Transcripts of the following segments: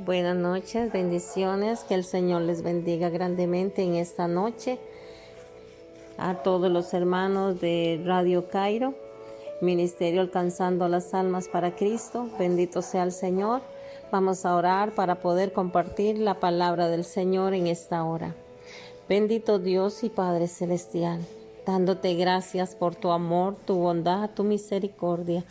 Buenas noches, bendiciones, que el Señor les bendiga grandemente en esta noche. A todos los hermanos de Radio Cairo, Ministerio Alcanzando las Almas para Cristo, bendito sea el Señor. Vamos a orar para poder compartir la palabra del Señor en esta hora. Bendito Dios y Padre Celestial, dándote gracias por tu amor, tu bondad, tu misericordia.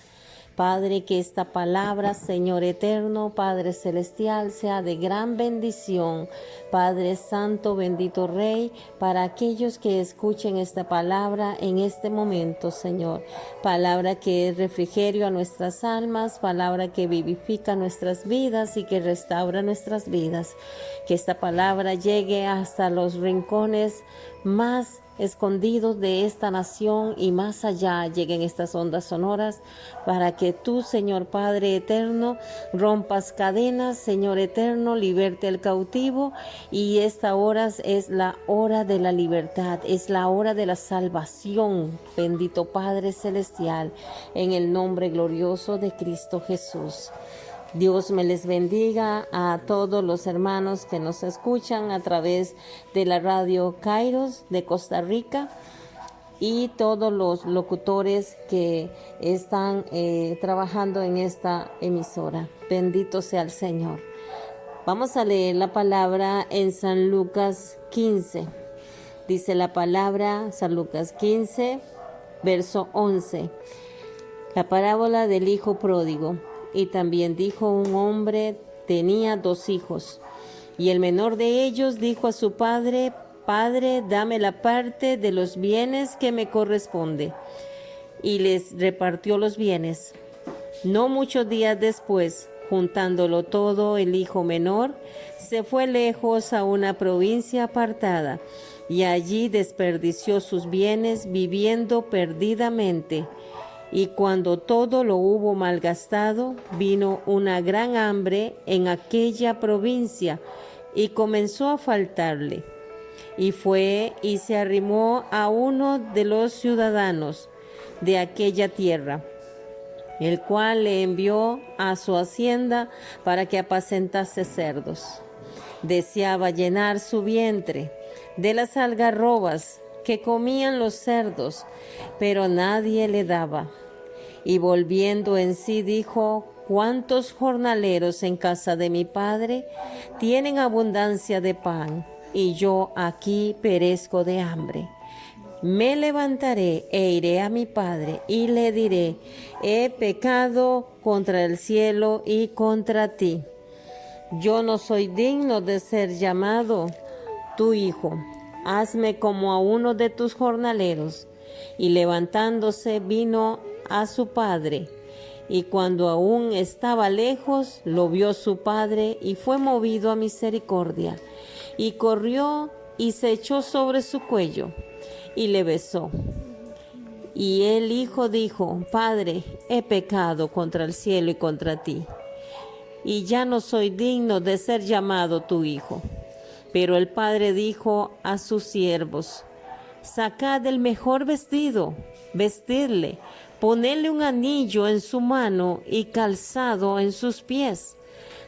Padre, que esta palabra, Señor eterno, Padre celestial, sea de gran bendición. Padre santo, bendito Rey, para aquellos que escuchen esta palabra en este momento, Señor. Palabra que es refrigerio a nuestras almas, palabra que vivifica nuestras vidas y que restaura nuestras vidas. Que esta palabra llegue hasta los rincones más escondidos de esta nación y más allá lleguen estas ondas sonoras para que tú, Señor Padre eterno, rompas cadenas, Señor eterno, liberte al cautivo, y esta hora es la hora de la libertad, es la hora de la salvación, bendito Padre celestial, en el nombre glorioso de Cristo Jesús. Dios me les bendiga a todos los hermanos que nos escuchan a través de la radio Kairos de Costa Rica y todos los locutores que están trabajando en esta emisora. Bendito sea el Señor. Vamos a leer la palabra en San Lucas 15. Dice la palabra, San Lucas 15, verso 11. La parábola del hijo pródigo. Y también dijo: un hombre tenía 2 hijos, y el menor de ellos dijo a su padre: Padre, dame la parte de los bienes que me corresponde. Y les repartió los bienes. No muchos días después, juntándolo todo, el hijo menor se fue lejos a una provincia apartada, y allí desperdició sus bienes viviendo perdidamente. Y cuando todo lo hubo malgastado, vino una gran hambre en aquella provincia y comenzó a faltarle. Y fue y se arrimó a uno de los ciudadanos de aquella tierra, el cual le envió a su hacienda para que apacentase cerdos. Deseaba llenar su vientre de las algarrobas que comían los cerdos, pero nadie le daba. Y volviendo en sí dijo: ¿cuántos jornaleros en casa de mi padre tienen abundancia de pan, y yo aquí perezco de hambre? Me levantaré e iré a mi padre, y le diré: he pecado contra el cielo y contra ti. Yo no soy digno de ser llamado tu hijo. Hazme como a uno de tus jornaleros. Y levantándose vino a su padre, y cuando aún estaba lejos, lo vio su padre, y fue movido a misericordia, y corrió y se echó sobre su cuello, y le besó. Y el hijo dijo: Padre, he pecado contra el cielo y contra ti, y ya no soy digno de ser llamado tu hijo. Pero el padre dijo a sus siervos: sacad el mejor vestido, vestidle, ponedle un anillo en su mano y calzado en sus pies.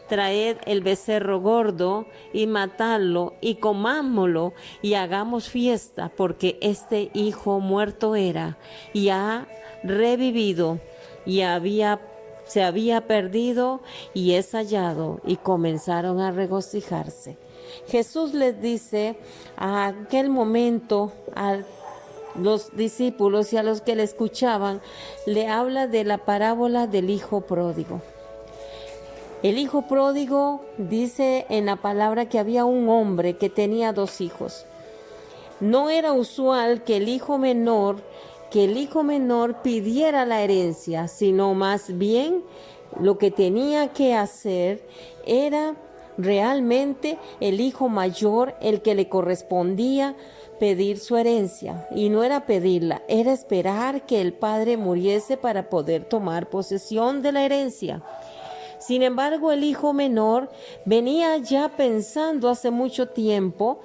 Traed el becerro gordo y matadlo, y comámoslo y hagamos fiesta, porque este hijo muerto era y ha revivido, y se había perdido y es hallado. Y comenzaron a regocijarse. Jesús les dice a aquel momento a los discípulos y a los que le escuchaban, le habla de la parábola del hijo pródigo. El hijo pródigo dice en la palabra que había un hombre que tenía 2 hijos. No era usual que el hijo menor pidiera la herencia, sino más bien lo que tenía que hacer era realmente el hijo mayor el que le correspondía pedir su herencia, y no era pedirla, era esperar que el padre muriese para poder tomar posesión de la herencia. Sin embargo, el hijo menor venía ya pensando hace mucho tiempo,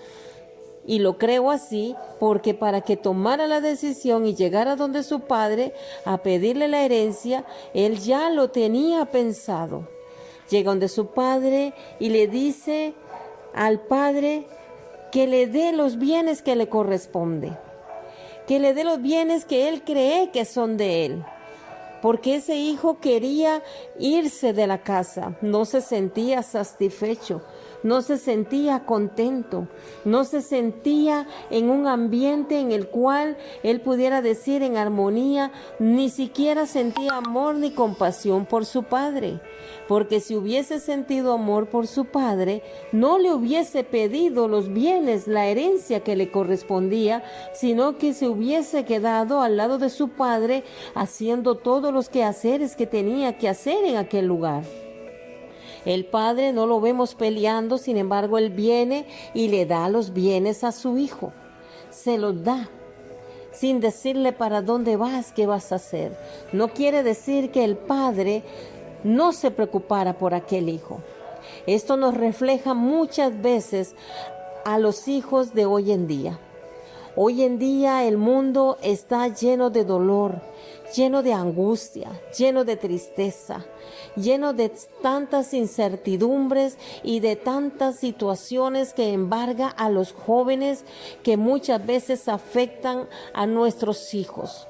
y lo creo así, porque para que tomara la decisión y llegara donde su padre a pedirle la herencia, él ya lo tenía pensado. Llega donde su padre y le dice al padre que le dé los bienes que le corresponde, que le dé los bienes que él cree que son de él. Porque ese hijo quería irse de la casa, no se sentía satisfecho, no se sentía contento, no se sentía en un ambiente en el cual él pudiera decir en armonía, ni siquiera sentía amor ni compasión por su padre. Porque si hubiese sentido amor por su padre, no le hubiese pedido los bienes, la herencia que le correspondía, sino que se hubiese quedado al lado de su padre haciendo todos los quehaceres que tenía que hacer en aquel lugar. El padre no lo vemos peleando, sin embargo, él viene y le da los bienes a su hijo. Se los da, sin decirle para dónde vas, qué vas a hacer. No quiere decir que el padre no se preocupara por aquel hijo. Esto nos refleja muchas veces a los hijos de hoy en día. Hoy en día el mundo está lleno de dolor, lleno de angustia, lleno de tristeza, lleno de tantas incertidumbres y de tantas situaciones que embarga a los jóvenes, que muchas veces afectan a nuestros hijos.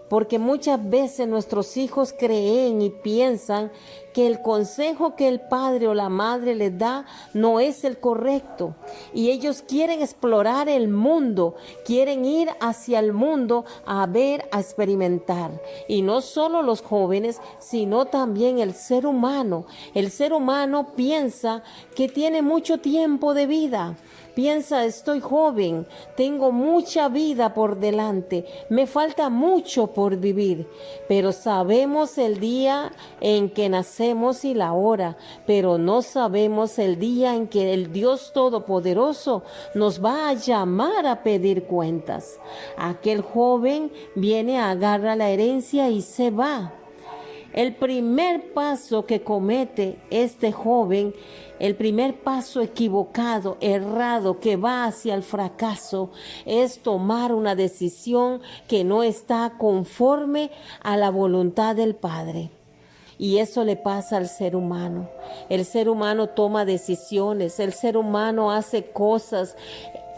Porque muchas veces nuestros hijos creen y piensan que el consejo que el padre o la madre les da no es el correcto. Y ellos quieren explorar el mundo, quieren ir hacia el mundo a ver, a experimentar. Y no solo los jóvenes, sino también el ser humano. El ser humano piensa que tiene mucho tiempo de vida. Piensa, estoy joven, tengo mucha vida por delante, me falta mucho por vivir, pero sabemos el día en que nacemos y la hora, pero no sabemos el día en que el Dios Todopoderoso nos va a llamar a pedir cuentas. Aquel joven viene, agarra la herencia y se va. El primer paso que comete este joven, el primer paso equivocado, errado, que va hacia el fracaso, es tomar una decisión que no está conforme a la voluntad del Padre. Y eso le pasa al ser humano. El ser humano toma decisiones, el ser humano hace cosas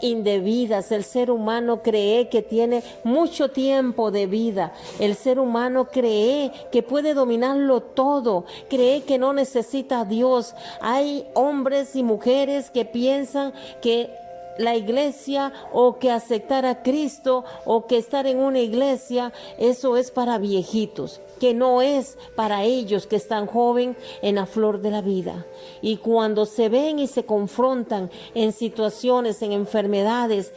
indebidas, el ser humano cree que tiene mucho tiempo de vida, el ser humano cree que puede dominarlo todo, cree que no necesita a Dios. Hay hombres y mujeres que piensan que la iglesia o que aceptar a Cristo o que estar en una iglesia, eso es para viejitos, que no es para ellos que están jóvenes en la flor de la vida. Y cuando se ven y se confrontan en situaciones, en enfermedades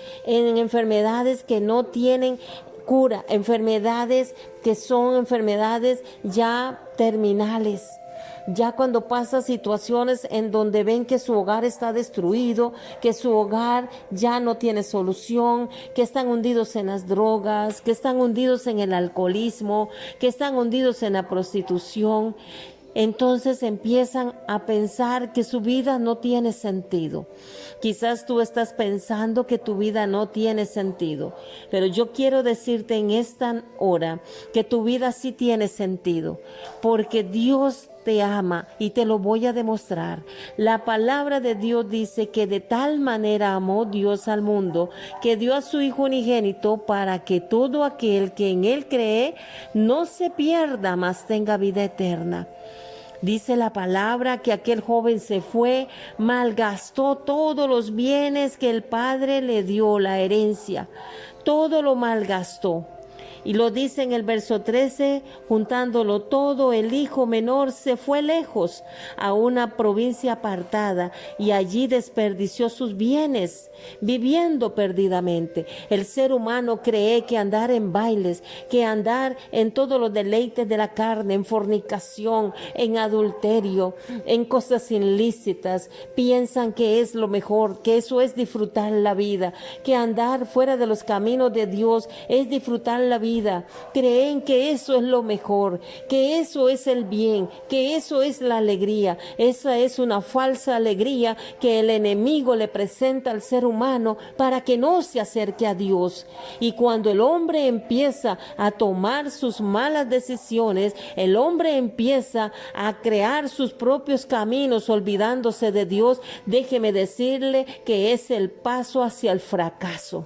que no tienen cura, enfermedades que son enfermedades ya terminales, ya cuando pasa situaciones en donde ven que su hogar está destruido, que su hogar ya no tiene solución, que están hundidos en las drogas, que están hundidos en el alcoholismo, que están hundidos en la prostitución, entonces empiezan a pensar que su vida no tiene sentido. Quizás tú estás pensando que tu vida no tiene sentido, pero yo quiero decirte en esta hora que tu vida sí tiene sentido, porque Dios te ama y te lo voy a demostrar. La palabra de Dios dice que de tal manera amó Dios al mundo que dio a su Hijo unigénito para que todo aquel que en Él cree no se pierda, mas tenga vida eterna. Dice la palabra que aquel joven se fue, malgastó todos los bienes que el padre le dio, la herencia, todo lo malgastó. Y lo dice en el verso 13, juntándolo todo, el hijo menor se fue lejos a una provincia apartada y allí desperdició sus bienes, viviendo perdidamente. El ser humano cree que andar en bailes, que andar en todos los deleites de la carne, en fornicación, en adulterio, en cosas ilícitas, piensan que es lo mejor, que eso es disfrutar la vida, que andar fuera de los caminos de Dios es disfrutar la vida vida, creen que eso es lo mejor, que eso es el bien, que eso es la alegría. Esa es una falsa alegría que el enemigo le presenta al ser humano para que no se acerque a Dios. Y cuando el hombre empieza a tomar sus malas decisiones, el hombre empieza a crear sus propios caminos olvidándose de Dios, déjeme decirle que es el paso hacia el fracaso.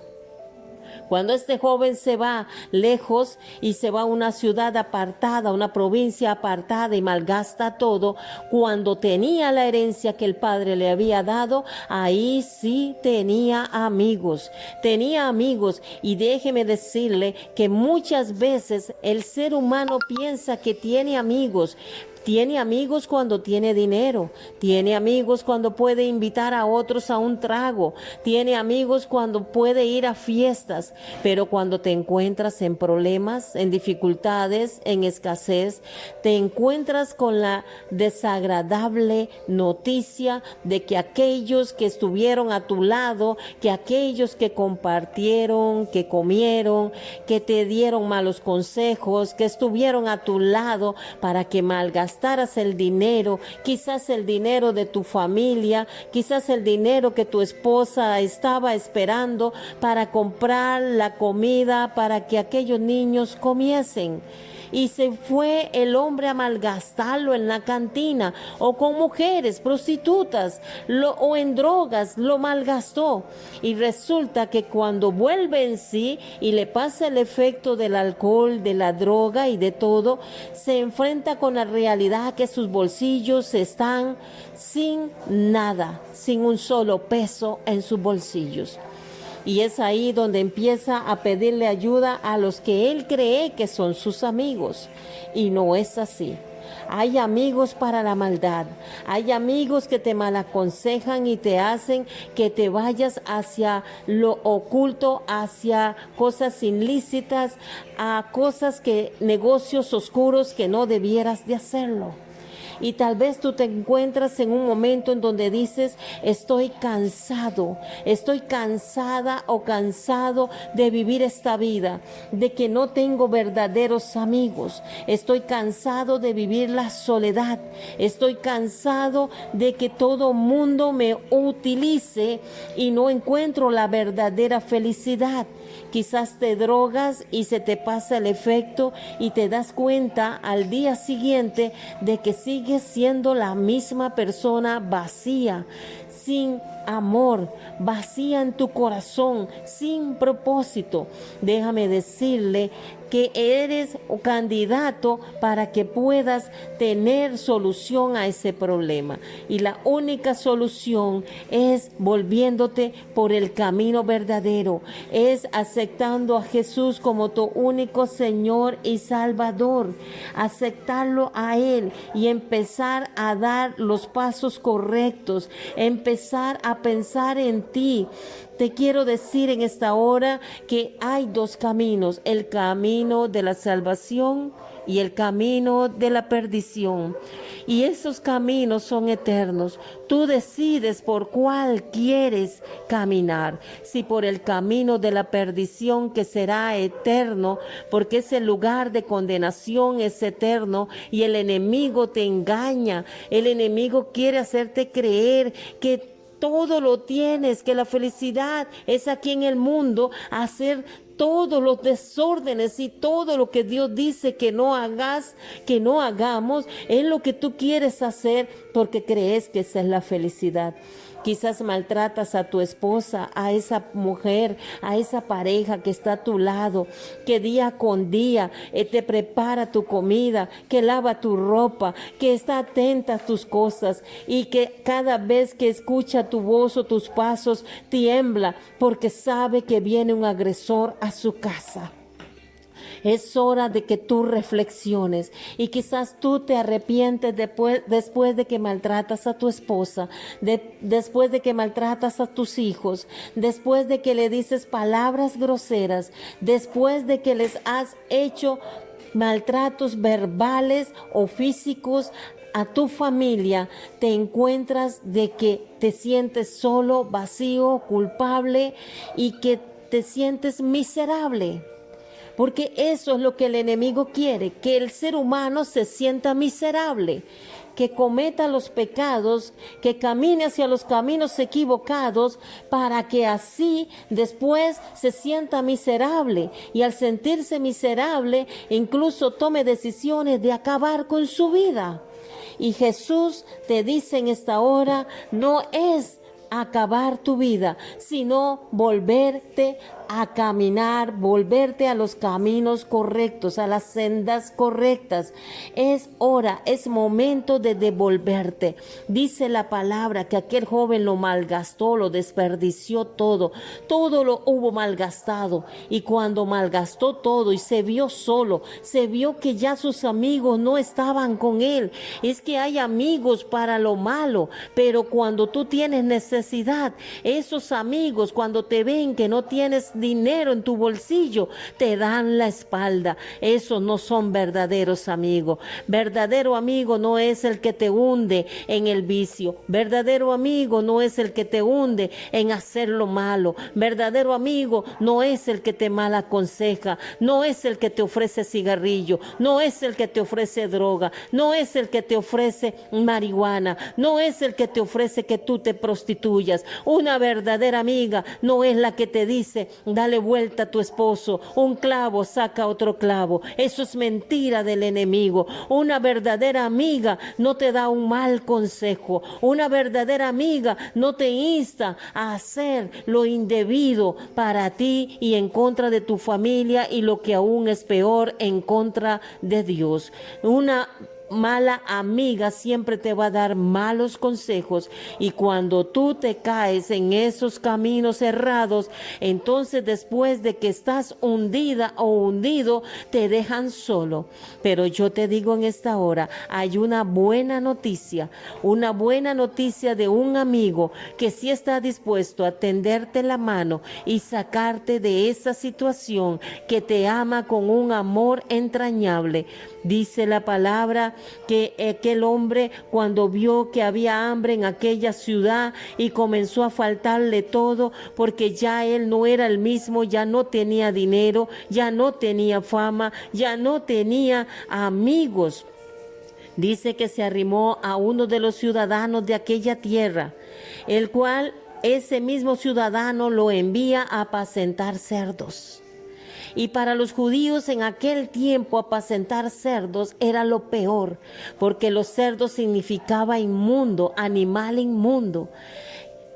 Cuando este joven se va lejos y se va a una ciudad apartada, una provincia apartada y malgasta todo, cuando tenía la herencia que el padre le había dado, ahí sí tenía amigos y déjeme decirle que muchas veces el ser humano piensa que tiene amigos. Tiene amigos cuando tiene dinero, tiene amigos cuando puede invitar a otros a un trago, tiene amigos cuando puede ir a fiestas, pero cuando te encuentras en problemas, en dificultades, en escasez, te encuentras con la desagradable noticia de que aquellos que estuvieron a tu lado, que aquellos que compartieron, que comieron, que te dieron malos consejos, que estuvieron a tu lado para que malgastaras el dinero, quizás el dinero de tu familia, quizás el dinero que tu esposa estaba esperando para comprar la comida para que aquellos niños comiesen. Y se fue el hombre a malgastarlo en la cantina o con mujeres prostitutas o en drogas, lo malgastó. Y resulta que cuando vuelve en sí y le pasa el efecto del alcohol, de la droga y de todo, se enfrenta con la realidad que sus bolsillos están sin nada, sin un solo peso en sus bolsillos. Y es ahí donde empieza a pedirle ayuda a los que él cree que son sus amigos. Y no es así. Hay amigos para la maldad. Hay amigos que te malaconsejan y te hacen que te vayas hacia lo oculto, hacia cosas ilícitas, a cosas negocios oscuros que no debieras de hacerlo. Y tal vez tú te encuentras en un momento en donde dices, estoy cansado, estoy cansada o cansado de vivir esta vida, de que no tengo verdaderos amigos, estoy cansado de vivir la soledad, estoy cansado de que todo mundo me utilice y no encuentro la verdadera felicidad. Quizás te drogas y se te pasa el efecto y te das cuenta al día siguiente de que sigues siendo la misma persona vacía, sin amor, vacía en tu corazón, sin propósito. Déjame decirle que eres candidato para que puedas tener solución a ese problema. Y la única solución es volviéndote por el camino verdadero, es aceptando a Jesús como tu único Señor y Salvador, aceptarlo a Él y empezar a dar los pasos correctos, empezar a pensar en ti. Te quiero decir en esta hora que hay dos caminos, el camino de la salvación y el camino de la perdición. Y esos caminos son eternos. Tú decides por cuál quieres caminar. Si por el camino de la perdición, que será eterno, porque ese lugar de condenación es eterno y el enemigo te engaña. El enemigo quiere hacerte creer que todo lo tienes, que la felicidad es aquí en el mundo, hacer todos los desórdenes y todo lo que Dios dice que no hagas, que no hagamos, es lo que tú quieres hacer porque crees que esa es la felicidad. Quizás maltratas a tu esposa, a esa mujer, a esa pareja que está a tu lado, que día con día te prepara tu comida, que lava tu ropa, que está atenta a tus cosas y que cada vez que escucha tu voz o tus pasos tiembla porque sabe que viene un agresor a su casa. Es hora de que tú reflexiones y quizás tú te arrepientes después de que maltratas a tu esposa, después de que maltratas a tus hijos, después de que le dices palabras groseras, después de que les has hecho maltratos verbales o físicos a tu familia, te encuentras de que te sientes solo, vacío, culpable y que te sientes miserable. porque eso es lo que el enemigo quiere, que el ser humano se sienta miserable, que cometa los pecados, que camine hacia los caminos equivocados, para que así después se sienta miserable, y al sentirse miserable incluso tome decisiones de acabar con su vida. Y Jesús te dice en esta hora, no es acabar tu vida, sino volverte a caminar, volverte a los caminos correctos, a las sendas correctas. Es hora, es momento de devolverte. Dice la palabra que aquel joven lo malgastó, lo desperdició todo lo hubo malgastado. Y cuando malgastó todo y se vio solo, se vio que ya sus amigos no estaban con él. Es que hay amigos para lo malo, pero cuando tú tienes necesidad, esos amigos, cuando te ven que no tienes dinero en tu bolsillo, te dan la espalda. Esos no son verdaderos amigos. Verdadero amigo no es el que te hunde en el vicio. Verdadero amigo no es el que te hunde en hacer lo malo. Verdadero amigo no es el que te mal aconseja, no es el que te ofrece cigarrillo, no es el que te ofrece droga, no es el que te ofrece marihuana, no es el que te ofrece que tú te prostituyas. Una verdadera amiga no es la que te dice, dale vuelta a tu esposo, un clavo saca otro clavo. Eso es mentira del enemigo. Una verdadera amiga no te da un mal consejo. Una verdadera amiga no te insta a hacer lo indebido para ti y en contra de tu familia, y lo que aún es peor, en contra de Dios. Una mala amiga siempre te va a dar malos consejos, y cuando tú te caes en esos caminos errados, entonces después de que estás hundida o hundido, te dejan solo. Pero yo te digo en esta hora, hay una buena noticia de un amigo que sí está dispuesto a tenderte la mano y sacarte de esa situación, que te ama con un amor entrañable. Dice la palabra que aquel hombre, cuando vio que había hambre en aquella ciudad y comenzó a faltarle todo, porque ya él no era el mismo, ya no tenía dinero, ya no tenía fama, ya no tenía amigos. Dice que se arrimó a uno de los ciudadanos de aquella tierra, el cual ese mismo ciudadano lo envía a apacentar cerdos. Y para los judíos en aquel tiempo apacentar cerdos era lo peor, porque los cerdos significaba inmundo, animal inmundo.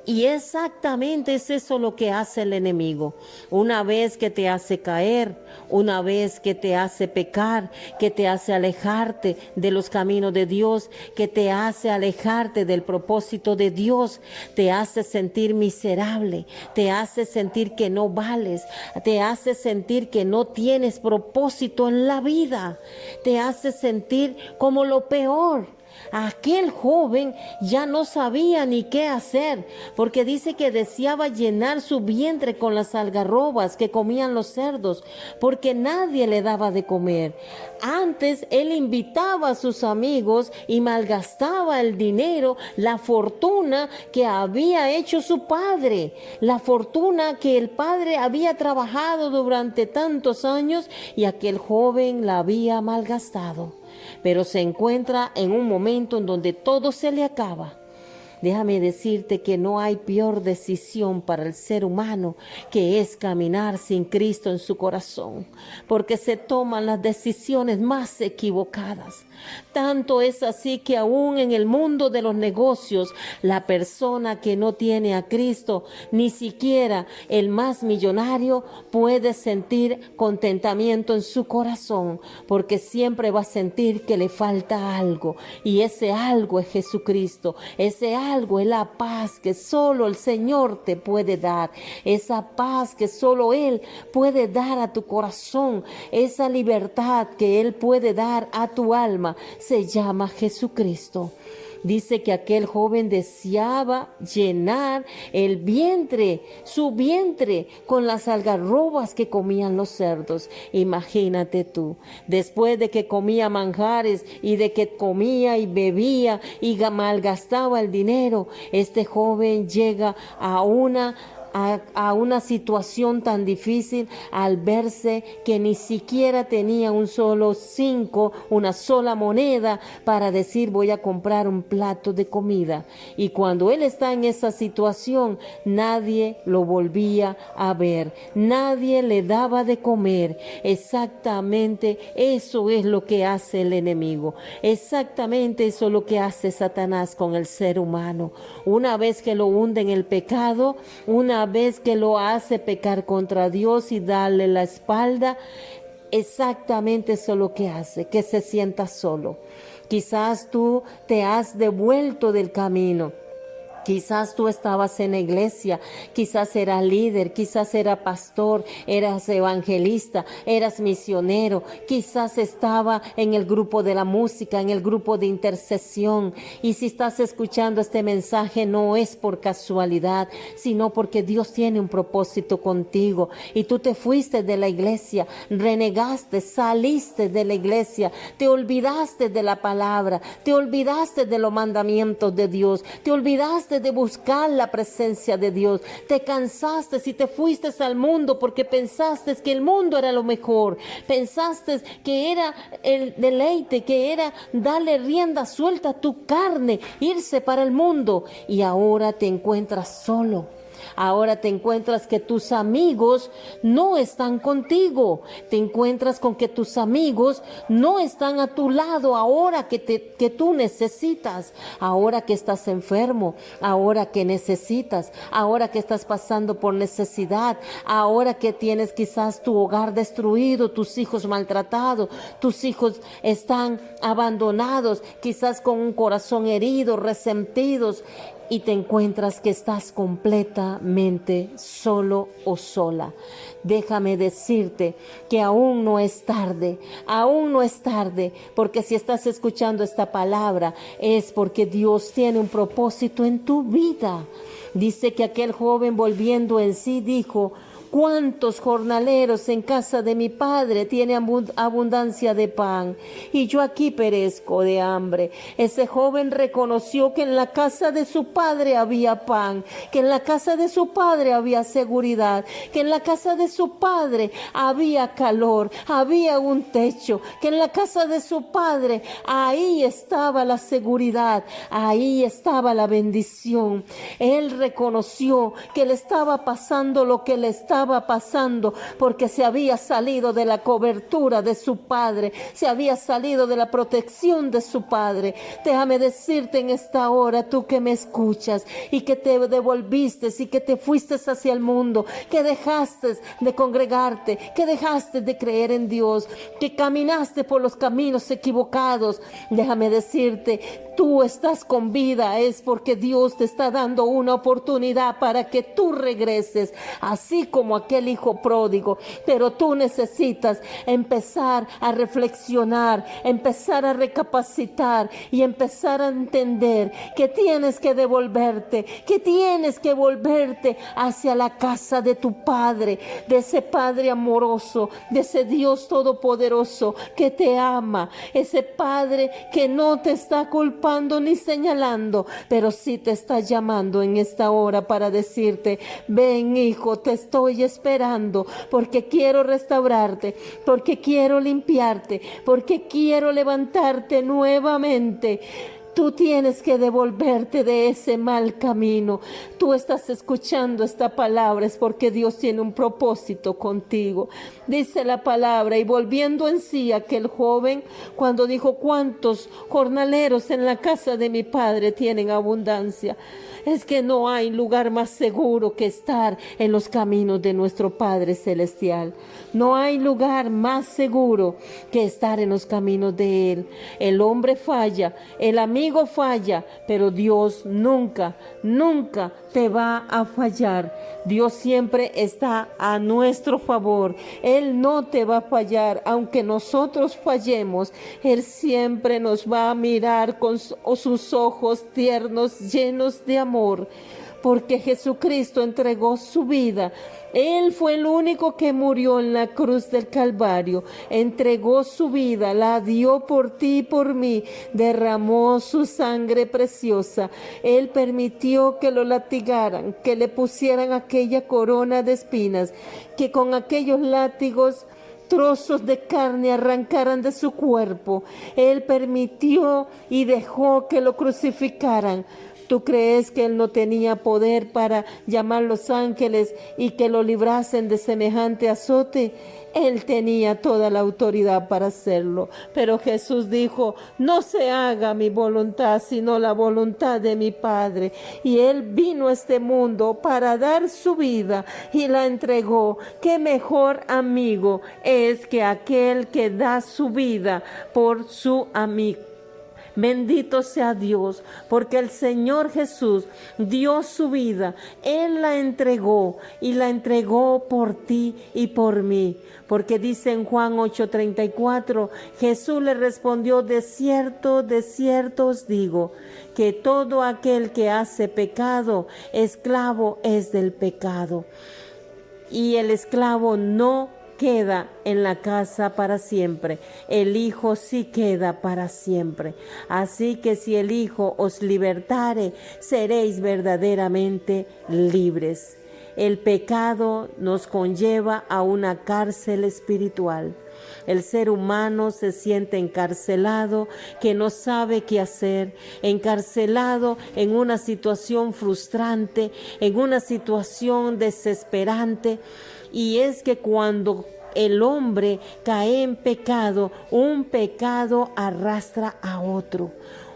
Y exactamente es eso lo que hace el enemigo. Una vez que te hace caer, una vez que te hace pecar, que te hace alejarte de los caminos de Dios, que te hace alejarte del propósito de Dios, te hace sentir miserable, te hace sentir que no vales, te hace sentir que no tienes propósito en la vida, te hace sentir como lo peor. Aquel joven ya no sabía ni qué hacer, porque dice que deseaba llenar su vientre con las algarrobas que comían los cerdos, porque nadie le daba de comer. Antes él invitaba a sus amigos y malgastaba el dinero, la fortuna que había hecho su padre, la fortuna que el padre había trabajado durante tantos años, y aquel joven la había malgastado. Pero se encuentra en un momento en donde todo se le acaba. Déjame decirte que no hay peor decisión para el ser humano que es caminar sin Cristo en su corazón, porque se toman las decisiones más equivocadas. Tanto es así que aún en el mundo de los negocios, la persona que no tiene a Cristo, ni siquiera el más millonario, puede sentir contentamiento en su corazón, porque siempre va a sentir que le falta algo, y ese algo es Jesucristo. Ese algo es la paz que solo el Señor te puede dar, esa paz que solo Él puede dar a tu corazón, esa libertad que Él puede dar a tu alma, se llama Jesucristo. Dice que aquel joven deseaba llenar el vientre, su vientre, con las algarrobas que comían los cerdos. Imagínate tú, después de que comía manjares y de que comía y bebía y malgastaba el dinero, este joven llega a una a una situación tan difícil al verse que ni siquiera tenía un solo 5, una sola moneda para decir voy a comprar un plato de comida. Y cuando él está en esa situación, nadie lo volvía a ver, nadie le daba de comer. Exactamente eso es lo que hace el enemigo, exactamente eso es lo que hace Satanás con el ser humano. Una vez que lo hunde en el pecado, una vez que lo hace pecar contra Dios y darle la espalda, exactamente eso es lo que hace, que se sienta solo. Quizás tú te has devuelto del camino. Quizás tú estabas en la iglesia, quizás eras líder, quizás eras pastor, eras evangelista, eras misionero, quizás estaba en el grupo de la música, en el grupo de intercesión. Y si estás escuchando este mensaje no es por casualidad, sino porque Dios tiene un propósito contigo. Y tú te fuiste de la iglesia, renegaste, saliste de la iglesia, te olvidaste de la palabra, te olvidaste de los mandamientos de Dios, te olvidaste de buscar la presencia de Dios, te cansaste y te fuiste al mundo porque pensaste que el mundo era lo mejor, pensaste que era el deleite, que era darle rienda suelta a tu carne, irse para el mundo, y ahora te encuentras solo. Ahora te encuentras que tus amigos no están contigo. Te encuentras con que tus amigos no están a tu lado ahora que tú necesitas. Ahora que estás enfermo, ahora que necesitas, ahora que estás pasando por necesidad, ahora que tienes quizás tu hogar destruido, tus hijos maltratados, tus hijos están abandonados, quizás con un corazón herido, resentidos. Y te encuentras que estás completamente solo o sola. Déjame decirte que aún no es tarde, porque si estás escuchando esta palabra es porque Dios tiene un propósito en tu vida. Dice que aquel joven, volviendo en sí, dijo: ¿cuántos jornaleros en casa de mi padre tiene abundancia de pan? Y yo aquí perezco de hambre. Ese joven reconoció que en la casa de su padre había pan, que en la casa de su padre había seguridad, que en la casa de su padre había calor, había un techo, que en la casa de su padre ahí estaba la seguridad, ahí estaba la bendición. Él reconoció que le estaba pasando lo que le estaba pasando porque se había salido de la cobertura de su padre, se había salido de la protección de su padre. Déjame decirte en esta hora, tú que me escuchas y que te devolviste y que te fuiste hacia el mundo, que dejaste de congregarte, que dejaste de creer en Dios, que caminaste por los caminos equivocados. Déjame decirte, tú estás con vida es porque Dios te está dando una oportunidad para que tú regreses, así como aquel hijo pródigo. Pero tú necesitas empezar a reflexionar, empezar a recapacitar y empezar a entender que tienes que devolverte, que tienes que volverte hacia la casa de tu Padre, de ese Padre amoroso, de ese Dios todopoderoso que te ama, ese Padre que no te está culpando ni señalando, pero sí te está llamando en esta hora para decirte: ven, hijo, te estoy esperando porque quiero restaurarte, porque quiero limpiarte, porque quiero levantarte nuevamente. Tú tienes que devolverte de ese mal camino. Tú estás escuchando esta palabra es porque Dios tiene un propósito contigo. Dice la palabra: y volviendo en sí aquel joven, cuando dijo: ¿cuántos jornaleros en la casa de mi padre tienen abundancia? Es que no hay lugar más seguro que estar en los caminos de nuestro Padre Celestial. No hay lugar más seguro que estar en los caminos de Él. El hombre falla, el amigo falla, pero Dios nunca, nunca te va a fallar. Dios siempre está a nuestro favor. Él no te va a fallar, aunque nosotros fallemos. Él siempre nos va a mirar con sus ojos tiernos, llenos de amor. porque Jesucristo entregó su vida. Él fue el único que murió en la cruz del Calvario, entregó su vida, la dio por ti y por mí, derramó su sangre preciosa. Él permitió que lo latigaran, que le pusieran aquella corona de espinas, que con aquellos látigos trozos de carne arrancaran de su cuerpo. Él permitió y dejó que lo crucificaran. ¿Tú crees que Él no tenía poder para llamar los ángeles y que lo librasen de semejante azote? Él tenía toda la autoridad para hacerlo, pero Jesús dijo: no se haga mi voluntad, sino la voluntad de mi Padre. Y Él vino a este mundo para dar su vida y la entregó. ¿Qué mejor amigo es que aquel que da su vida por su amigo? Bendito sea Dios, porque el Señor Jesús dio su vida, Él la entregó y la entregó por ti y por mí. Porque dice en Juan 8:34, Jesús le respondió: de cierto os digo, que todo aquel que hace pecado, esclavo es del pecado. Y el esclavo no queda en la casa para siempre, el Hijo sí queda para siempre. Así que si el Hijo os libertare, seréis verdaderamente libres. El pecado nos conlleva a una cárcel espiritual. El ser humano se siente encarcelado, que no sabe qué hacer, encarcelado en una situación frustrante, en una situación desesperante. Y es que cuando el hombre cae en pecado, un pecado arrastra a otro.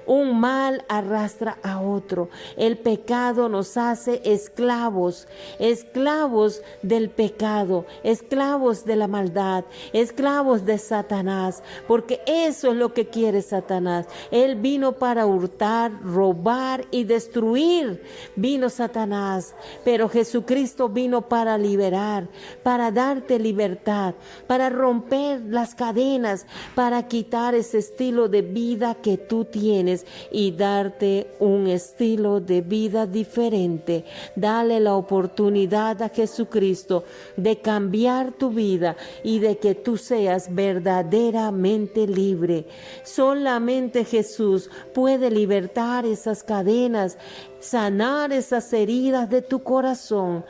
Un mal arrastra a otro. El pecado nos hace esclavos, esclavos del pecado, esclavos de la maldad, esclavos de Satanás, porque eso es lo que quiere Satanás. Él vino para hurtar, robar y destruir. Vino Satanás, pero Jesucristo vino para liberar, para darte libertad, para romper las cadenas, para quitar ese estilo de vida que tú tienes y darte un estilo de vida diferente. Dale la oportunidad a Jesucristo de cambiar tu vida y de que tú seas verdaderamente libre. Solamente Jesús puede libertar esas cadenas, sanar esas heridas de tu corazón.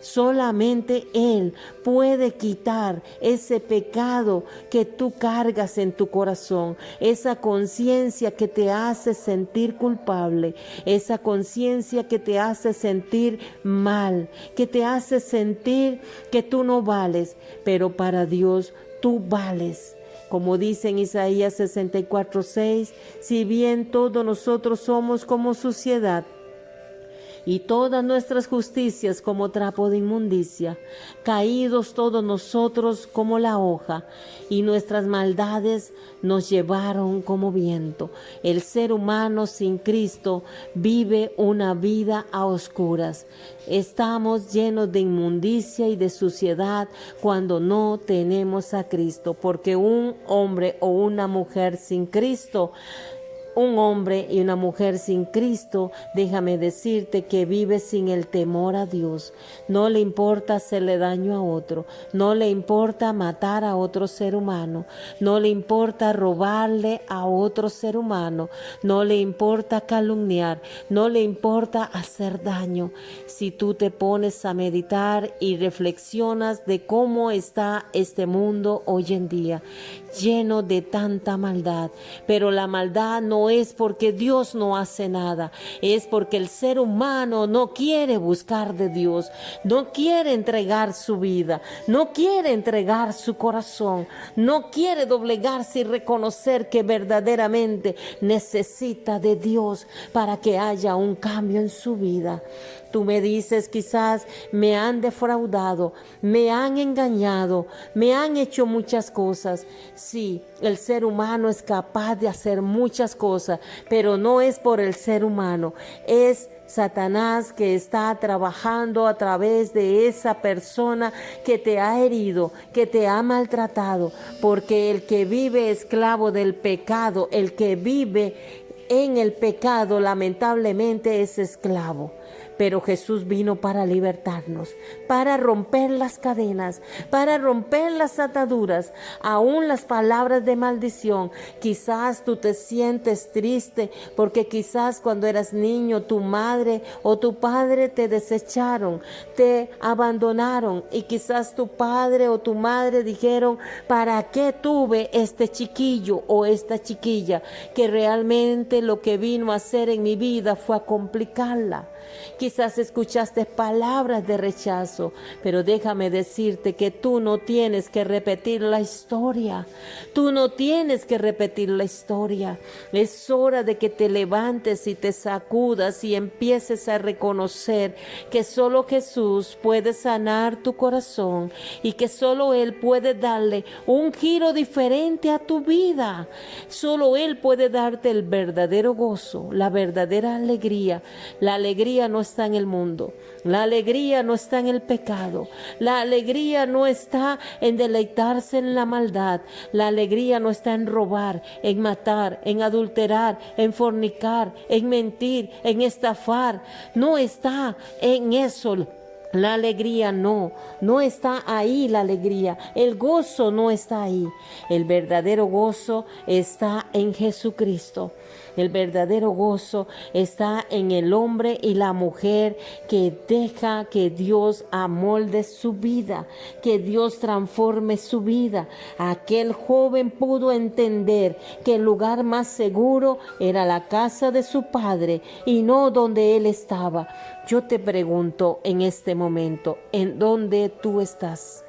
Solamente Él puede quitar ese pecado que tú cargas en tu corazón, esa conciencia que te hace sentir culpable, esa conciencia que te hace sentir mal, que te hace sentir que tú no vales, pero para Dios tú vales. Como dice en Isaías 64:6, si bien todos nosotros somos como suciedad, y todas nuestras justicias como trapo de inmundicia, caídos todos nosotros como la hoja, y nuestras maldades nos llevaron como viento. El ser humano sin Cristo vive una vida a oscuras. Estamos llenos de inmundicia y de suciedad cuando no tenemos a Cristo, porque un hombre o una mujer sin Cristo, un hombre y una mujer sin Cristo, déjame decirte que vive sin el temor a Dios. No le importa hacerle daño a otro, no le importa matar a otro ser humano, no le importa robarle a otro ser humano, no le importa calumniar, no le importa hacer daño. Si tú te pones a meditar y reflexionas de cómo está este mundo hoy en día, lleno de tanta maldad, pero la maldad no es porque Dios no hace nada, es porque el ser humano no quiere buscar de Dios, no quiere entregar su vida, no quiere entregar su corazón, no quiere doblegarse y reconocer que verdaderamente necesita de Dios para que haya un cambio en su vida. Tú me dices, quizás me han defraudado, me han engañado, me han hecho muchas cosas. Sí, el ser humano es capaz de hacer muchas cosas, pero no es por el ser humano, es Satanás que está trabajando a través de esa persona que te ha herido, que te ha maltratado, porque el que vive esclavo del pecado, el que vive en el pecado, lamentablemente es esclavo. pero Jesús vino para libertarnos, para romper las cadenas, para romper las ataduras, aún las palabras de maldición. Quizás tú te sientes triste porque quizás cuando eras niño tu madre o tu padre te desecharon, te abandonaron, y quizás tu padre o tu madre dijeron: ¿para qué tuve este chiquillo o esta chiquilla que realmente lo que vino a hacer en mi vida fue a complicarla? Quizás escuchaste palabras de rechazo, pero déjame decirte que tú no tienes que repetir la historia. Tú no tienes que repetir la historia. Es hora de que te levantes y te sacudas y empieces a reconocer que solo Jesús puede sanar tu corazón y que solo Él puede darle un giro diferente a tu vida. Solo Él puede darte el verdadero gozo, la verdadera alegría. La alegría no está en el mundo, la alegría no está en el pecado, la alegría no está en deleitarse en la maldad, la alegría no está en robar, en matar, en adulterar, en fornicar, en mentir, en estafar. No está en eso. La alegría no está ahí. La alegría, el gozo no está ahí. El verdadero gozo está en Jesucristo. El verdadero gozo está en el hombre y la mujer que deja que Dios amolde su vida, que Dios transforme su vida. Aquel joven pudo entender que el lugar más seguro era la casa de su padre y no donde él estaba. Yo te pregunto en este momento, ¿en dónde tú estás?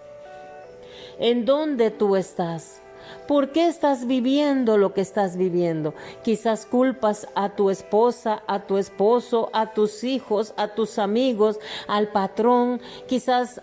¿En dónde tú estás? ¿Por qué estás viviendo lo que estás viviendo? Quizás culpas a tu esposa, a tu esposo, a tus hijos, a tus amigos, al patrón. Quizás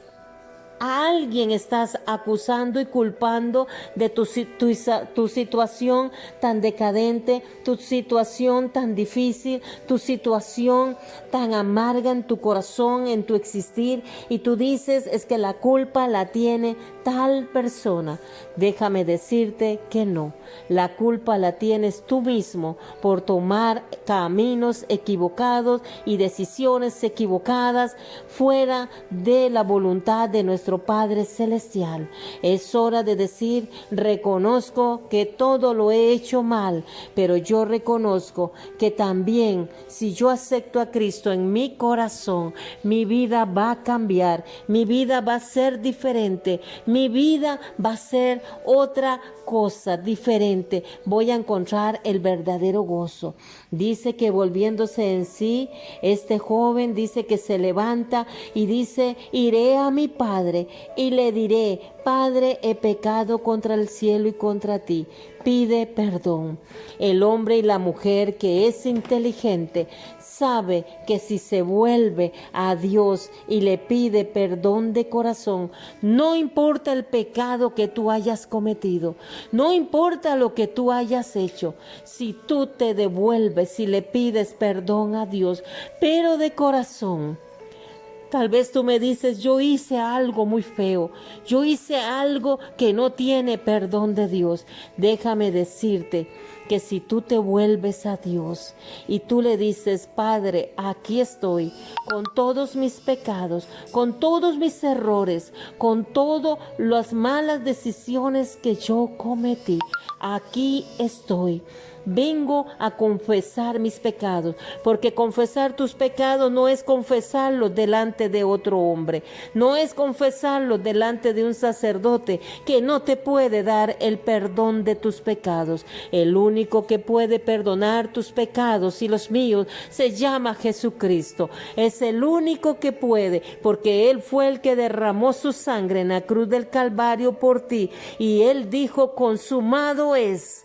a alguien estás acusando y culpando de tu situación tan decadente, tu situación tan difícil, tu situación tan amarga en tu corazón, en tu existir, y tú dices: es que la culpa la tiene tal persona. Déjame decirte que no, la culpa la tienes tú mismo por tomar caminos equivocados y decisiones equivocadas fuera de la voluntad de nuestro Padre Celestial. Es hora de decir: reconozco que todo lo he hecho mal, pero yo reconozco que también si yo acepto a Cristo en mi corazón, mi vida va a cambiar, mi vida va a ser diferente, mi vida va a ser otra cosa diferente. Voy a encontrar el verdadero gozo. Dice que volviéndose en sí, este joven dice que se levanta y dice: iré a mi padre y le diré: Padre, he pecado contra el cielo y contra ti. Pide perdón. El hombre y la mujer que es inteligente sabe que si se vuelve a Dios y le pide perdón de corazón, no importa el pecado que tú hayas cometido, no importa lo que tú hayas hecho, si tú te devuelves y le pides perdón a Dios, pero de corazón. Tal vez tú me dices: yo hice algo muy feo, yo hice algo que no tiene perdón de Dios. Déjame decirte que si tú te vuelves a Dios y tú le dices: Padre, aquí estoy con todos mis pecados, con todos mis errores, con todas las malas decisiones que yo cometí, aquí estoy. Vengo a confesar mis pecados, porque confesar tus pecados no es confesarlos delante de otro hombre, no es confesarlos delante de un sacerdote que no te puede dar el perdón de tus pecados. El único que puede perdonar tus pecados y los míos se llama Jesucristo. Es el único que puede, porque Él fue el que derramó su sangre en la cruz del Calvario por ti, y Él dijo: consumado es,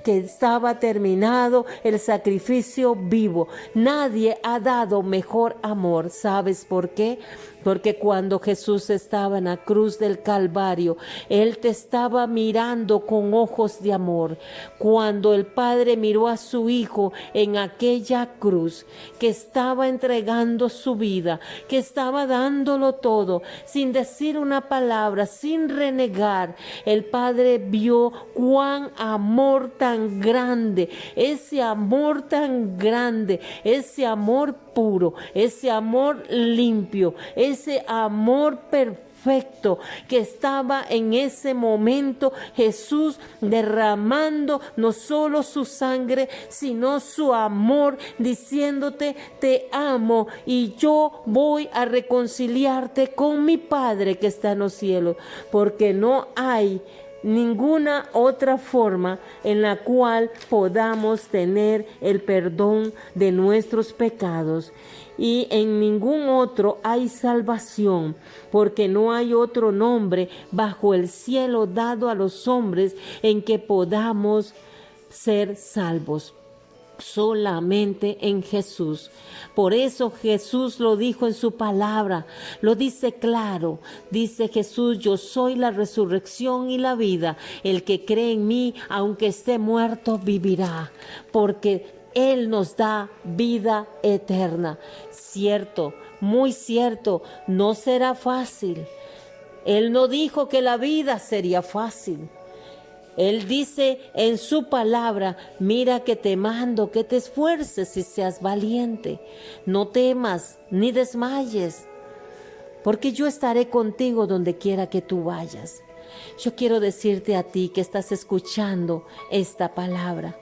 que estaba terminado el sacrificio vivo. Nadie ha dado mejor amor. ¿Sabes por qué? Porque cuando Jesús estaba en la cruz del Calvario, Él te estaba mirando con ojos de amor. Cuando el Padre miró a su Hijo en aquella cruz, que estaba entregando su vida, que estaba dándolo todo, sin decir una palabra, sin renegar, el Padre vio cuán amor tan grande, ese amor tan grande, ese amor puro, ese amor limpio, ese amor perfecto que estaba en ese momento Jesús derramando no solo su sangre, sino su amor, diciéndote: te amo y yo voy a reconciliarte con mi Padre que está en los cielos, porque no hay ninguna otra forma en la cual podamos tener el perdón de nuestros pecados. Y en ningún otro hay salvación, porque no hay otro nombre bajo el cielo dado a los hombres en que podamos ser salvos. Solamente en Jesús. Por eso Jesús lo dijo en su palabra, lo dice claro, dice Jesús: yo soy la resurrección y la vida, el que cree en mí, aunque esté muerto, vivirá, porque Él nos da vida eterna. Cierto, muy cierto, no será fácil. Él no dijo que la vida sería fácil. Él dice en su palabra: mira que te mando que te esfuerces y seas valiente. No temas ni desmayes, porque yo estaré contigo donde quiera que tú vayas. Yo quiero decirte a ti que estás escuchando esta palabra,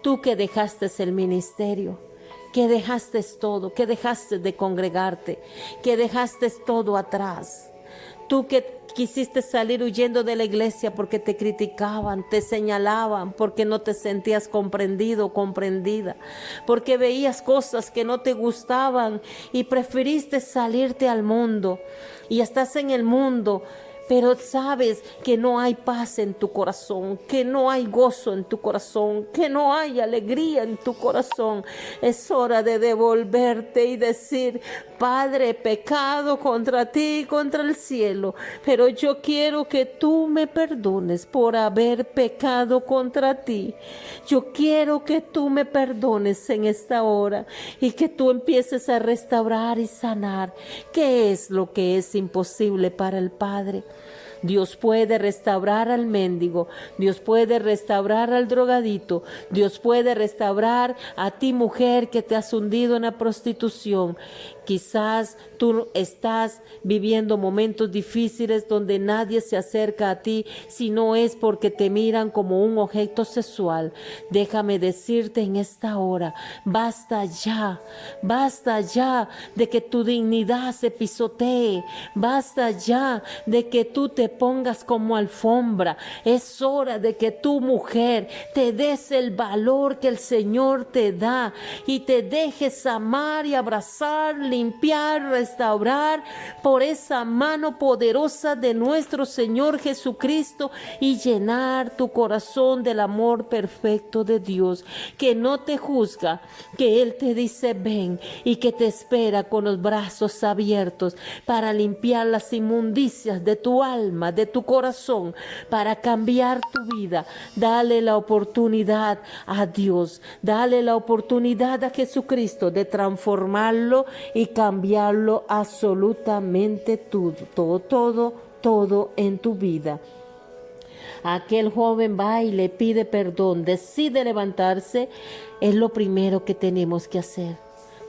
tú que dejaste el ministerio, que dejaste todo, que dejaste de congregarte, que dejaste todo atrás. Tú que quisiste salir huyendo de la iglesia porque te criticaban, te señalaban, porque no te sentías comprendido o comprendida, porque veías cosas que no te gustaban y preferiste salirte al mundo. Y estás en el mundo, pero sabes que no hay paz en tu corazón, que no hay gozo en tu corazón, que no hay alegría en tu corazón. Es hora de devolverte y decir: Padre, he pecado contra ti y contra el cielo, pero yo quiero que tú me perdones por haber pecado contra ti. Yo quiero que tú me perdones en esta hora y que tú empieces a restaurar y sanar. ¿Qué es lo que es imposible para el Padre? Dios puede restaurar al mendigo, Dios puede restaurar al drogadito, Dios puede restaurar a ti, mujer, que te has hundido en la prostitución. Quizás tú estás viviendo momentos difíciles donde nadie se acerca a ti, si no es porque te miran como un objeto sexual. Déjame decirte en esta hora: basta ya de que tu dignidad se pisotee, basta ya de que tú te pongas como alfombra. Es hora de que tu mujer te des el valor que el Señor te da y te dejes amar y abrazar, limpiar, restaurar por esa mano poderosa de nuestro Señor Jesucristo y llenar tu corazón del amor perfecto de Dios, que no te juzga, que Él te dice ven, y que te espera con los brazos abiertos para limpiar las inmundicias de tu alma, de tu corazón, para cambiar tu vida. Dale la oportunidad a Dios, dale la oportunidad a Jesucristo de transformarlo y cambiarlo absolutamente todo en tu vida. Aquel joven va y le pide perdón, decide levantarse. Es lo primero que tenemos que hacer.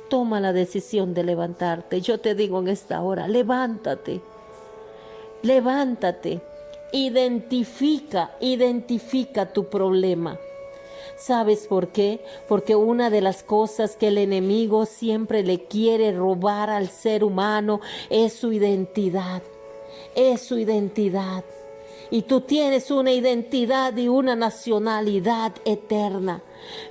Toma la decisión de levantarte. Yo te digo en esta hora: levántate. Levántate. Identifica tu problema. ¿Sabes por qué? Porque una de las cosas que el enemigo siempre le quiere robar al ser humano es su identidad. Es su identidad. Y tú tienes una identidad y una nacionalidad eterna.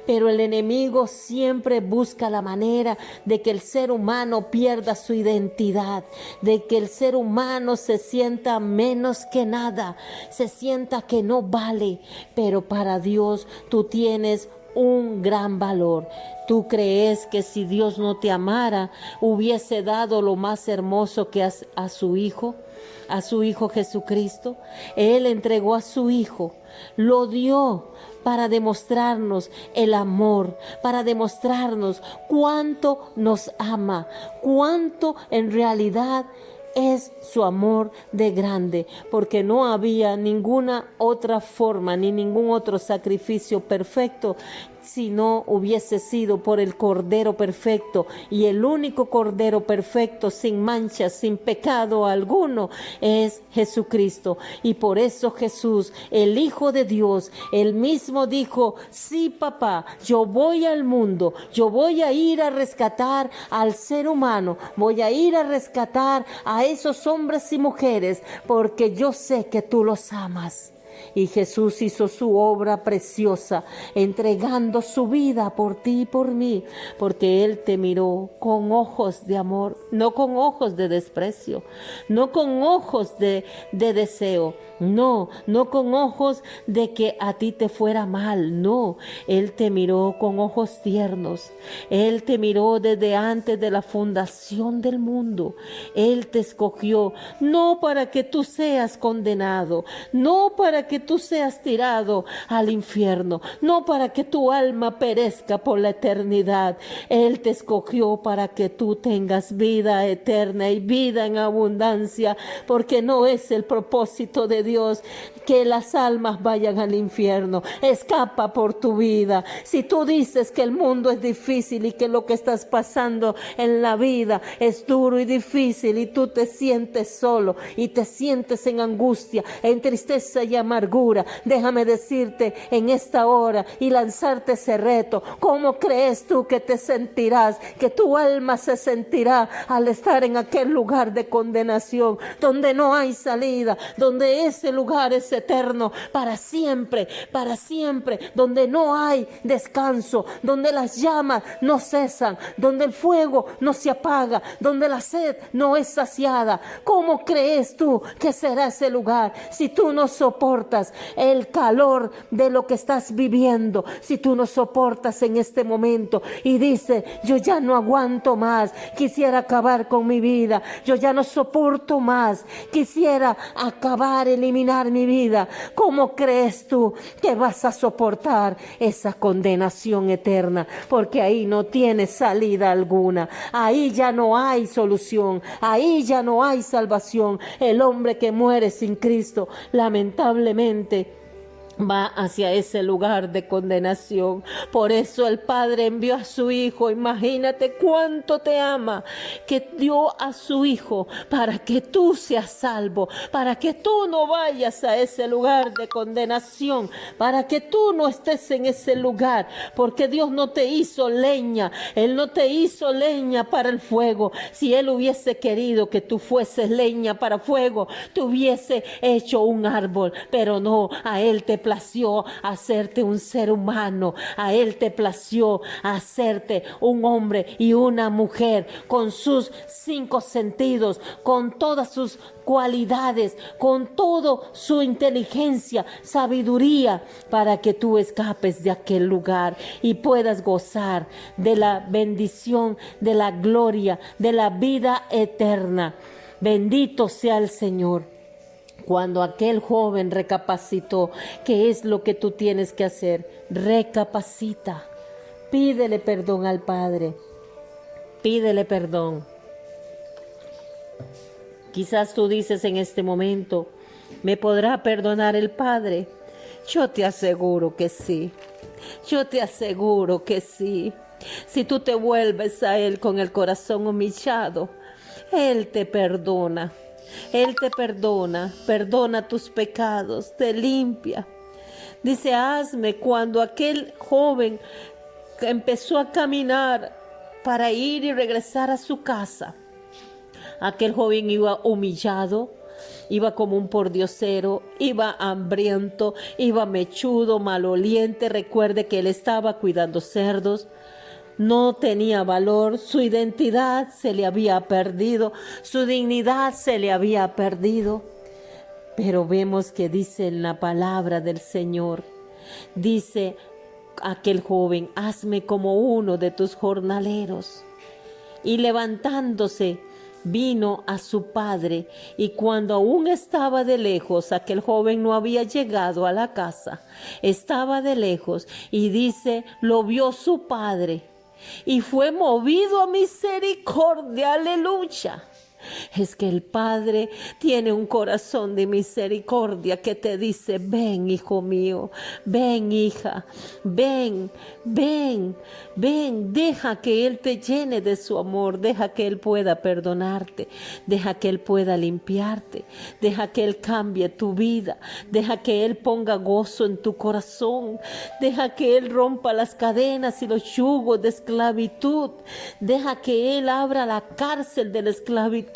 Pero el enemigo siempre busca la manera de que el ser humano pierda su identidad, de que el ser humano se sienta menos que nada, se sienta que no vale. Pero para Dios tú tienes un gran valor. ¿Tú crees que si Dios no te amara, hubiese dado lo más hermoso que a su Hijo Jesucristo? Él entregó a su Hijo, lo dio para demostrarnos el amor, para demostrarnos cuánto nos ama, cuánto en realidad es su amor de grande, porque no había ninguna otra forma ni ningún otro sacrificio perfecto si no hubiese sido por el Cordero perfecto, y el único Cordero perfecto, sin mancha, sin pecado alguno, es Jesucristo. Y por eso Jesús, el Hijo de Dios, él mismo dijo: sí, papá, yo voy al mundo, yo voy a ir a rescatar al ser humano, voy a ir a rescatar a esos hombres y mujeres, porque yo sé que tú los amas. Y Jesús hizo su obra preciosa, entregando su vida por ti y por mí, porque Él te miró con ojos de amor, no con ojos de desprecio, no con ojos de deseo, no con ojos de que a ti te fuera mal, no. Él te miró con ojos tiernos, Él te miró desde antes de la fundación del mundo. Él te escogió, no para que tú seas condenado, no para que tú seas tirado al infierno, no para que tu alma perezca por la eternidad. Él te escogió para que tú tengas vida eterna y vida en abundancia, porque no es el propósito de Dios que las almas vayan al infierno. Escapa por tu vida. Si tú dices que el mundo es difícil y que lo que estás pasando en la vida es duro y difícil, y tú te sientes solo y te sientes en angustia, en tristeza y amargura, déjame decirte en esta hora y lanzarte ese reto: ¿cómo crees tú que te sentirás, que tu alma se sentirá al estar en aquel lugar de condenación, donde no hay salida, donde ese lugar es eterno para siempre, donde no hay descanso, donde las llamas no cesan, donde el fuego no se apaga, donde la sed no es saciada? ¿Cómo crees tú que será ese lugar si tú no soportas el calor de lo que estás viviendo, si tú no soportas en este momento y dices: yo ya no aguanto más, quisiera acabar con mi vida, yo ya no soporto más, quisiera acabar, eliminar mi vida? ¿Cómo crees tú que vas a soportar esa condenación eterna? Porque ahí no tienes salida alguna, ahí ya no hay solución, ahí ya no hay salvación. El hombre que muere sin Cristo, lamentablemente, va hacia ese lugar de condenación. Por eso el Padre envió a su Hijo. Imagínate cuánto te ama, que dio a su Hijo para que tú seas salvo, para que tú no vayas a ese lugar de condenación, para que tú no estés en ese lugar, porque Dios no te hizo leña, Él no te hizo leña para el fuego. Si Él hubiese querido que tú fueses leña para fuego, te hubiese hecho un árbol, pero no, a Él te plació hacerte un ser humano, a Él te plació hacerte un hombre y una mujer con sus 5 sentidos, con todas sus cualidades, con toda su inteligencia, sabiduría, para que tú escapes de aquel lugar y puedas gozar de la bendición, de la gloria, de la vida eterna. Bendito sea el Señor. Cuando aquel joven recapacitó, ¿qué es lo que tú tienes que hacer? Recapacita, pídele perdón al Padre, pídele perdón. Quizás tú dices en este momento: ¿me podrá perdonar el Padre? Yo te aseguro que sí, yo te aseguro que sí. Si tú te vuelves a Él con el corazón humillado, Él te perdona. Él te perdona tus pecados, te limpia. Dice: hazme. Cuando aquel joven empezó a caminar para ir y regresar a su casa, aquel joven iba humillado, iba como un pordiosero, iba hambriento, iba mechudo, maloliente. Recuerde que él estaba cuidando cerdos. No tenía valor, su identidad se le había perdido, su dignidad se le había perdido. Pero vemos que dice en la palabra del Señor, dice: aquel joven: hazme como uno de tus jornaleros. Y levantándose, vino a su padre, y cuando aún estaba de lejos, aquel joven no había llegado a la casa, estaba de lejos, y dice, lo vio su padre, y fue movido a misericordia. Aleluya. Es que el Padre tiene un corazón de misericordia que te dice: ven, hijo mío, ven, hija, ven, ven, ven, deja que Él te llene de su amor, deja que Él pueda perdonarte, deja que Él pueda limpiarte, deja que Él cambie tu vida, deja que Él ponga gozo en tu corazón, deja que Él rompa las cadenas y los yugos de esclavitud, deja que Él abra la cárcel de la esclavitud.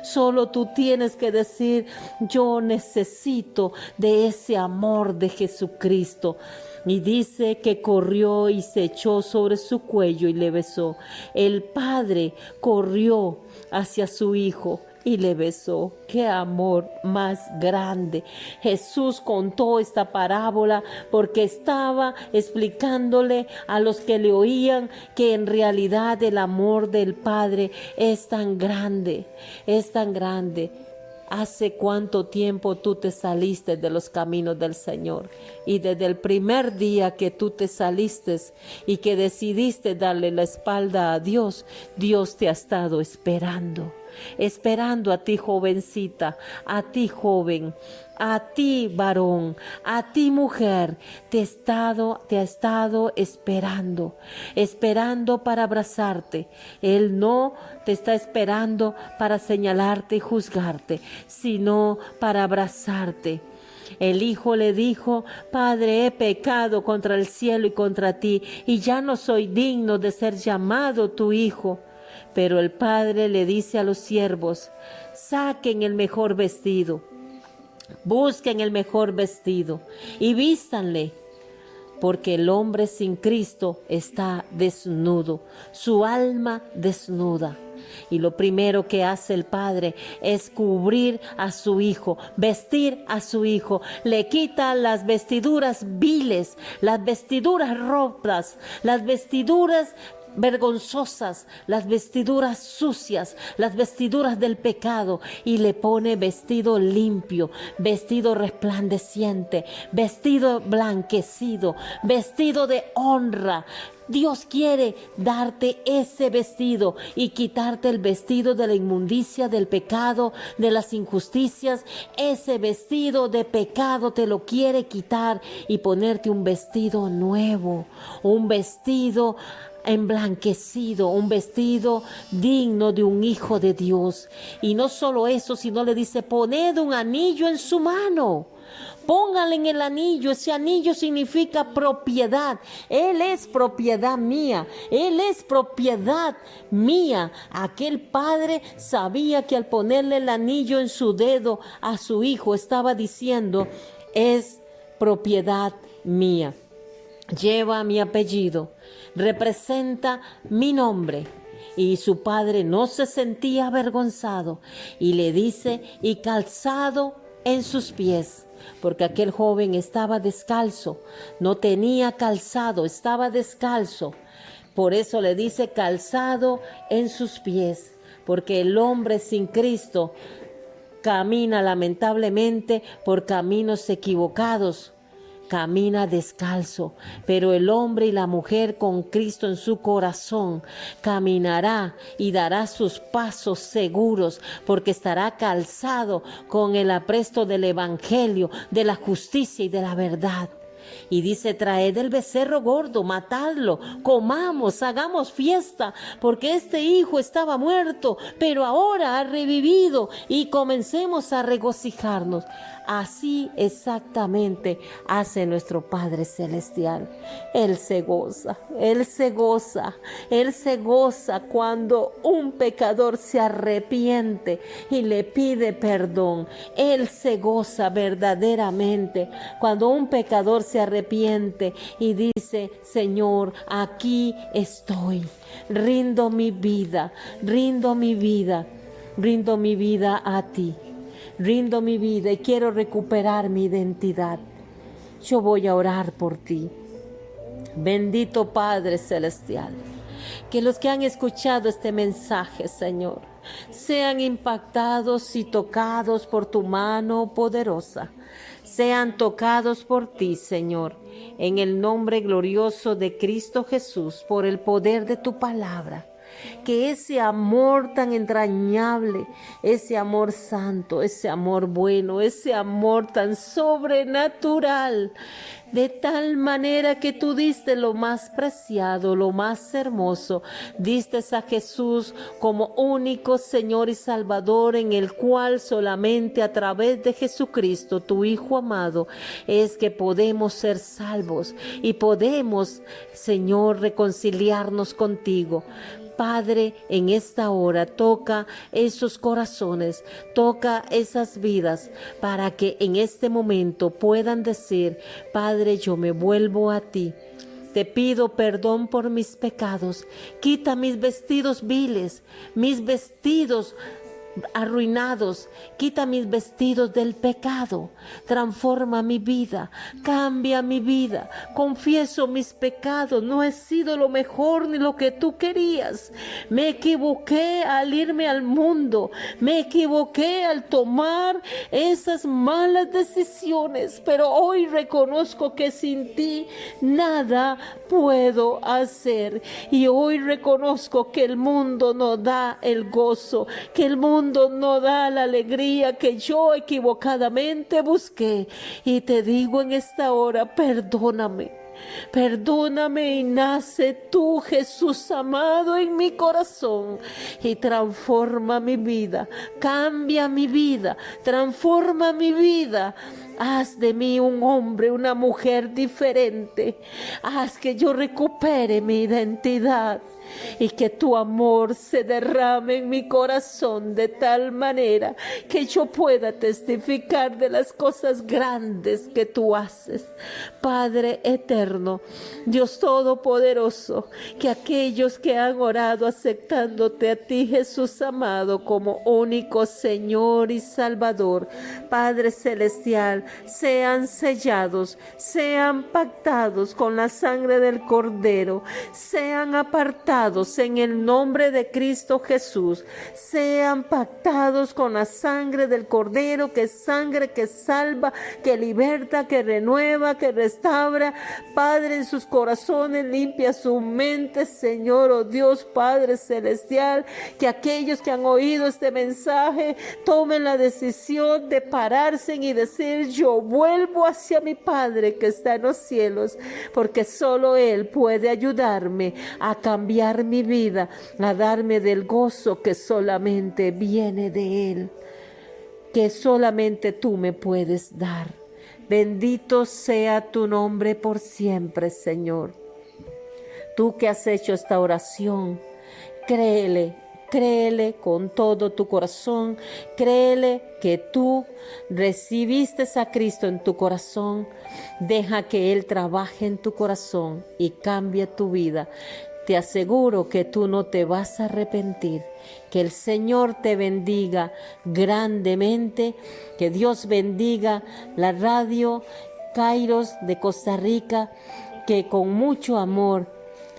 Solo tú tienes que decir: yo necesito de ese amor de Jesucristo. Y dice que corrió y se echó sobre su cuello y le besó. El padre corrió hacia su hijo y le besó. ¡Qué amor más grande! Jesús contó esta parábola porque estaba explicándole a los que le oían que en realidad el amor del Padre es tan grande, es tan grande. ¿Hace cuánto tiempo tú te saliste de los caminos del Señor? Y desde el primer día que tú te saliste y que decidiste darle la espalda a Dios, Dios te ha estado esperando. Esperando a ti, jovencita, a ti, joven, a ti, varón, a ti, mujer, te ha estado esperando para abrazarte. Él no te está esperando para señalarte y juzgarte, sino para abrazarte. El hijo le dijo: Padre, he pecado contra el cielo y contra ti, y ya no soy digno de ser llamado tu hijo. Pero el padre le dice a los siervos: saquen el mejor vestido, busquen el mejor vestido y vístanle, porque el hombre sin Cristo está desnudo, su alma desnuda. Y lo primero que hace el padre es cubrir a su hijo, vestir a su hijo. Le quita las vestiduras viles, las vestiduras rotas, las vestiduras vergonzosas, las vestiduras sucias, las vestiduras del pecado, y le pone vestido limpio, vestido resplandeciente, vestido blanquecido, vestido de honra. Dios quiere darte ese vestido y quitarte el vestido de la inmundicia, del pecado, de las injusticias. Ese vestido de pecado te lo quiere quitar y ponerte un vestido nuevo, un vestido emblanquecido, un vestido digno de un hijo de Dios. Y no solo eso, sino le dice: poned un anillo en su mano. Póngale en el anillo. Ese anillo significa propiedad. Él es propiedad mía. Él es propiedad mía. Aquel padre sabía que al ponerle el anillo en su dedo a su hijo estaba diciendo: es propiedad mía. Lleva mi apellido, representa mi nombre. Y su padre no se sentía avergonzado y le dice: y calzado en sus pies, porque aquel joven estaba descalzo, no tenía calzado, estaba descalzo. Por eso le dice: calzado en sus pies, porque el hombre sin Cristo camina lamentablemente por caminos equivocados. Camina descalzo, pero el hombre y la mujer con Cristo en su corazón caminará y dará sus pasos seguros, porque estará calzado con el apresto del evangelio, de la justicia y de la verdad. Y dice: traed el becerro gordo, matadlo, comamos, hagamos fiesta, porque este hijo estaba muerto, pero ahora ha revivido, y comencemos a regocijarnos. Así exactamente hace nuestro Padre Celestial. Él se goza, Él se goza, Él se goza cuando un pecador se arrepiente y le pide perdón. Él se goza verdaderamente cuando un pecador se arrepiente y dice: Señor, aquí estoy, rindo mi vida, rindo mi vida, rindo mi vida a ti. Rindo mi vida y quiero recuperar mi identidad. Yo voy a orar por ti. Bendito Padre Celestial, que los que han escuchado este mensaje, Señor, sean impactados y tocados por tu mano poderosa, sean tocados por ti, Señor, en el nombre glorioso de Cristo Jesús, por el poder de tu palabra. Que ese amor tan entrañable, ese amor santo, ese amor bueno, ese amor tan sobrenatural, de tal manera que tú diste lo más preciado, lo más hermoso, diste a Jesús como único Señor y Salvador, en el cual solamente a través de Jesucristo, tu Hijo amado, es que podemos ser salvos y podemos, Señor, reconciliarnos contigo. Padre, en esta hora toca esos corazones, toca esas vidas, para que en este momento puedan decir: Padre, yo me vuelvo a ti. Te pido perdón por mis pecados. Quita mis vestidos viles, mis vestidos arruinados, quita mis vestidos del pecado, transforma mi vida, cambia mi vida. Confieso mis pecados, no he sido lo mejor ni lo que tú querías. Me equivoqué al irme al mundo, me equivoqué al tomar esas malas decisiones, pero hoy reconozco que sin ti nada puedo hacer, y hoy reconozco que el mundo no da el gozo, que el mundo no da la alegría que yo equivocadamente busqué. Y te digo en esta hora: perdóname. Perdóname, y nace tú, Jesús amado, en mi corazón y transforma mi vida, cambia mi vida, transforma mi vida. Haz de mí un hombre, una mujer diferente. Haz que yo recupere mi identidad y que tu amor se derrame en mi corazón de tal manera que yo pueda testificar de las cosas grandes que tú haces. Padre eterno, Dios todopoderoso, que aquellos que han orado aceptándote a ti, Jesús amado, como único Señor y Salvador, Padre celestial, sean sellados, sean pactados con la sangre del Cordero, sean apartados en el nombre de Cristo Jesús, sean pactados con la sangre del Cordero, que es sangre que salva, que liberta, que renueva, que restaura. Padre, en sus corazones limpia su mente, Señor, oh Dios Padre celestial, que aquellos que han oído este mensaje tomen la decisión de pararse y decir: yo vuelvo hacia mi Padre que está en los cielos, porque solo Él puede ayudarme a cambiar mi vida, a darme del gozo que solamente viene de Él, que solamente tú me puedes dar. Bendito sea tu nombre por siempre, Señor. Tú que has hecho esta oración, créele con todo tu corazón, créele que tú recibiste a Cristo en tu corazón. Deja que Él trabaje en tu corazón y cambie tu vida. Te aseguro que tú no te vas a arrepentir. Que el Señor te bendiga grandemente. Que Dios bendiga la radio Kairos de Costa Rica, que con mucho amor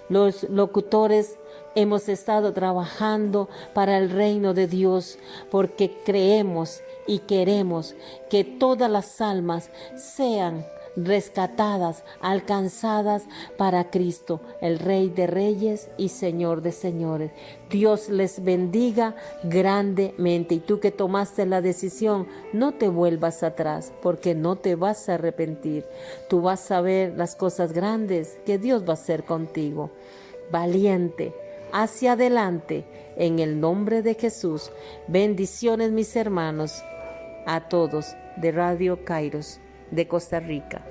los locutores hemos estado trabajando para el reino de Dios, porque creemos y queremos que todas las almas sean rescatadas, alcanzadas para Cristo, el Rey de Reyes y Señor de Señores. Dios les bendiga grandemente. Y tú que tomaste la decisión, no te vuelvas atrás, porque no te vas a arrepentir. Tú vas a ver las cosas grandes que Dios va a hacer contigo. Valiente, hacia adelante, en el nombre de Jesús. Bendiciones, mis hermanos, a todos de Radio Kairos de Costa Rica.